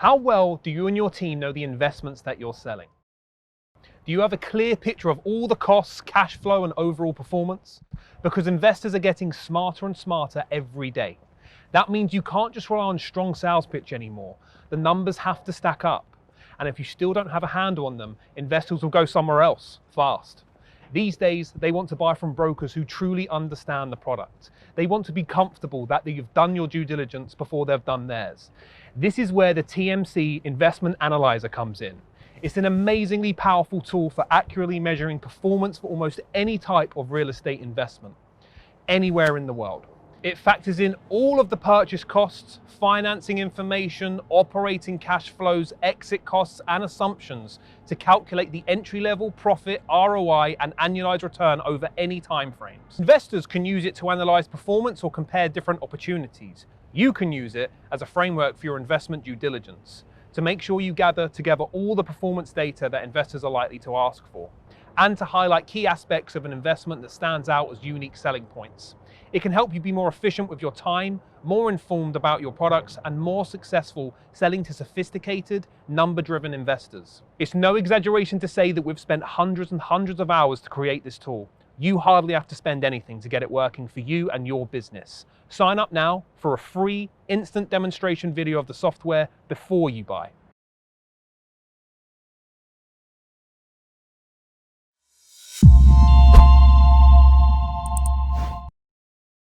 How well do you and your team know the investments that you're selling? Do you have a clear picture of all the costs, cash flow, and overall performance? Because investors are getting smarter and smarter every day. That means you can't just rely on strong sales pitch anymore. The numbers have to stack up. And if you still don't have a handle on them, investors will go somewhere else fast. These days, they want to buy from brokers who truly understand the product. They want to be comfortable that you've done your due diligence before they've done theirs. This is where the TMC Investment Analyzer comes in. It's an amazingly powerful tool for accurately measuring performance for almost any type of real estate investment, anywhere in the world. It factors in all of the purchase costs, financing information, operating cash flows, exit costs, and assumptions to calculate the entry-level profit, ROI, and annualized return over any time frames. Investors can use it to analyze performance or compare different opportunities. You can use it as a framework for your investment due diligence to make sure you gather together all the performance data that investors are likely to ask for, and to highlight key aspects of an investment that stands out as unique selling points. It can help you be more efficient with your time, more informed about your products, and more successful selling to sophisticated, number-driven investors. It's no exaggeration to say that we've spent hundreds and hundreds of hours to create this tool. You hardly have to spend anything to get it working for you and your business. Sign up now for a free, instant demonstration video of the software before you buy.